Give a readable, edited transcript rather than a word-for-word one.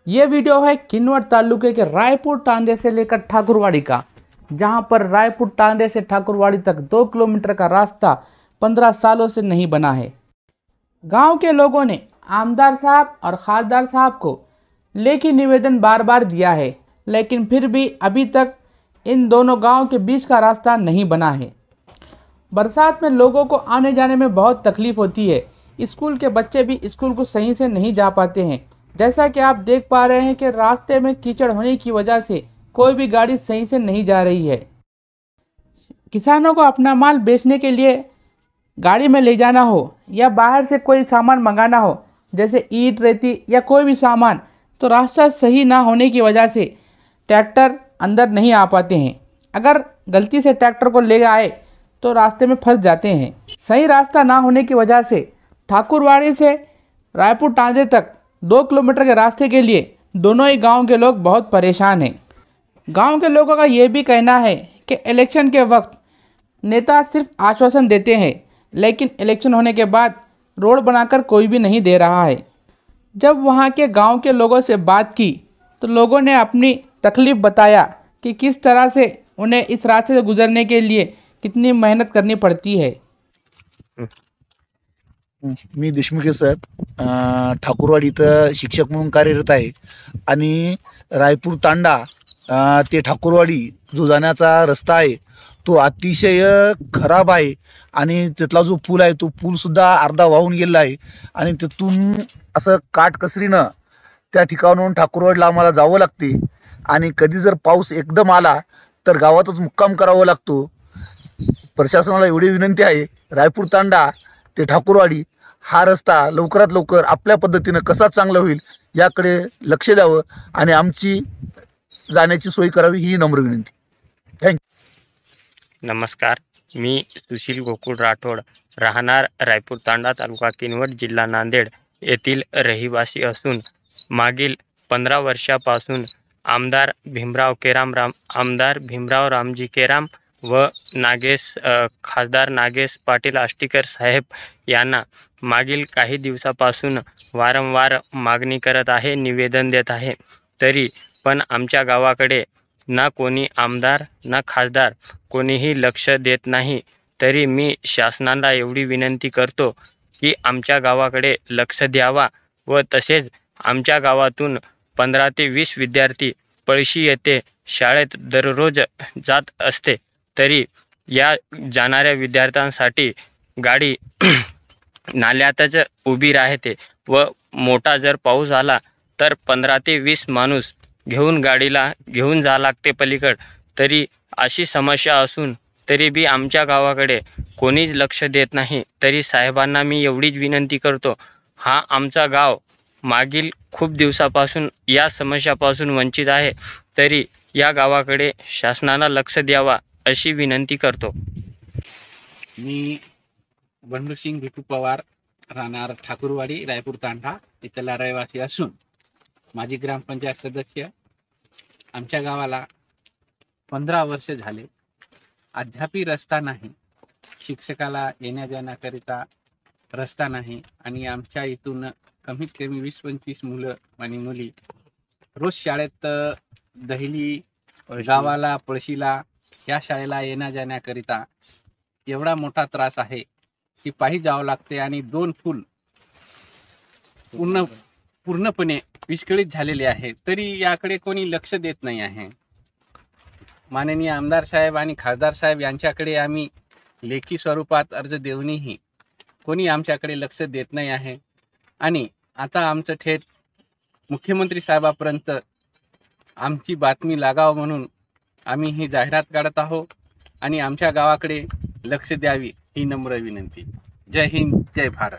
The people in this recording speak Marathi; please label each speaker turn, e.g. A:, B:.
A: ये वीडियो है किन्नौर तालुके के रायपुर टांडे से लेकर ठाकुरवाड़ी का, जहां पर रायपुर टांडे से ठाकुरवाड़ी तक 2 किलोमीटर का रास्ता 15 सालों से नहीं बना है। गांव के लोगों ने आमदार साहब और खासदार साहब को लेखी निवेदन बार बार दिया है, लेकिन फिर भी अभी तक इन दोनों गांव के बीच का रास्ता नहीं बना है। बरसात में लोगों को आने जाने में बहुत तकलीफ होती है। स्कूल के बच्चे भी स्कूल को सही से नहीं जा पाते हैं। जैसा कि आप देख पा रहे हैं कि रास्ते में कीचड़ होने की वजह से कोई भी गाड़ी सही से नहीं जा रही है। किसानों को अपना माल बेचने के लिए गाड़ी में ले जाना हो या बाहर से कोई सामान मंगाना हो, जैसे ईंट, रेती या कोई भी सामान, तो रास्ता सही ना होने की वजह से ट्रैक्टर अंदर नहीं आ पाते हैं। अगर गलती से ट्रैक्टर को ले आए तो रास्ते में फंस जाते हैं। सही रास्ता ना होने की वजह से ठाकुरवाड़ी से रायपुर टांडे तक 2 किलोमीटर के रास्ते के लिए दोनों ही गांव के लोग बहुत परेशान हैं। गांव के लोगों का ये भी कहना है कि इलेक्शन के वक्त नेता सिर्फ आश्वासन देते हैं, लेकिन इलेक्शन होने के बाद रोड बनाकर कोई भी नहीं दे रहा है। जब वहां के गांव के लोगों से बात की तो लोगों ने अपनी तकलीफ़ बताया कि किस तरह से उन्हें इस रास्ते से गुजरने के लिए कितनी मेहनत करनी पड़ती है।
B: मी देशमुखे सर ठाकुरवाडी इथं शिक्षक म्हणून कार्यरत आहे आणि रायपूर तांडा ते ठाकुरवाडी जो जाण्याचा रस्ता आहे तो अतिशय खराब आहे आणि तिथला जो पूल आहे तो पूलसुद्धा अर्धा वाहून गेलेला आहे आणि तिथून असं काटकसरीनं त्या ठिकाणाहून ठाकुरवाडीला आम्हाला जावं लागते आणि कधी जर पाऊस एकदम आला तर गावातच मुक्काम करावा लागतो। प्रशासनाला एवढी विनंती आहे, रायपूर तांडा ते ठाकुरवाडी हा रस्ता लवकरात लवकर आपल्या पद्धतीने कसा चांगला होईल याकडे लक्ष द्यावं आणि आमची जाण्याची सोय करावी ही नम्र विनंती। थँक्यू।
C: नमस्कार, मी सुशील गोकुळ राठोड, राहणार रायपूर तांडा, तालुका किनवट, जिल्हा नांदेड येथील रहिवासी असून मागील 15 वर्षापासून आमदार भीमराव रामजी केराम व खासदार नागेश पाटील आष्टीकर साहेब यांना मागील काही दिवसापासून वारंवार मागणी करत आहे, निवेदन देत आहे। तरी पण आमच्या गावाकडे ना कोणी आमदार ना खासदार कोणीही लक्ष देत नाही। तरी मी शासनाला एवढी विनंती करतो की आमच्या गावाकडे लक्ष द्यावा व तसेच आमच्या गावातून 15 ते 20 विद्यार्थी पळशी येथे शाळेत दररोज जात असते, तरी या जाणाऱ्या विद्यार्थ्यांसाठी गाडी नाल्यातच उभी राहते व मोठा जर पाऊस आला तर 15 ते 20 माणूस घेऊन गाडीला घेऊन जा लागते पलीकड। तरी अशी समस्या असून तरी बी आमच्या गावाकडे कोणीच लक्ष देत नाही। तरी साहेबांना मी एवढीच विनंती करतो, हा आमचा गाव मागील खूप दिवसापासून या समस्यापासून वंचित आहे, तरी या गावाकडे शासनाला लक्ष द्यावा अशी विनंती करतो।
D: मी बंडूसिंग भिकू पवार, राहणार ठाकुरवाडी, रायपूर तांडा इथला रहिवासी असून माजी ग्रामपंचायत सदस्य। आमच्या गावाला 15 वर्ष झाले अद्यापी रस्ता नाही, शिक्षकाला येण्या जाण्याकरिता रस्ता नाही आणि आमच्या इथून कमीत कमी 20-25 मुलं आणि मुली रोज शाळेत दहिली गावाला पळशीला या शाळेला येण्या जाण्याकरिता एवढा मोठा त्रास आहे की पायी जावं लागते आणि 2 पूल पूर्णपणे विस्कळीत झालेले आहे, तरी याकडे कोणी लक्ष देत नाही आहे। माननीय आमदार साहेब आणि खासदार साहेब यांच्याकडे आम्ही लेखी स्वरूपात अर्ज देऊनही कोणी आमच्याकडे लक्ष देत नाही आहे आणि आता आमचं थेट मुख्यमंत्री साहेबापर्यंत आमची बातमी लागावं म्हणून आम्ही ही जाहिरात काढत आहोत आणि आमच्या गावाकडे लक्ष द्यावी ही नम्र विनंती। जय हिंद, जय भारत।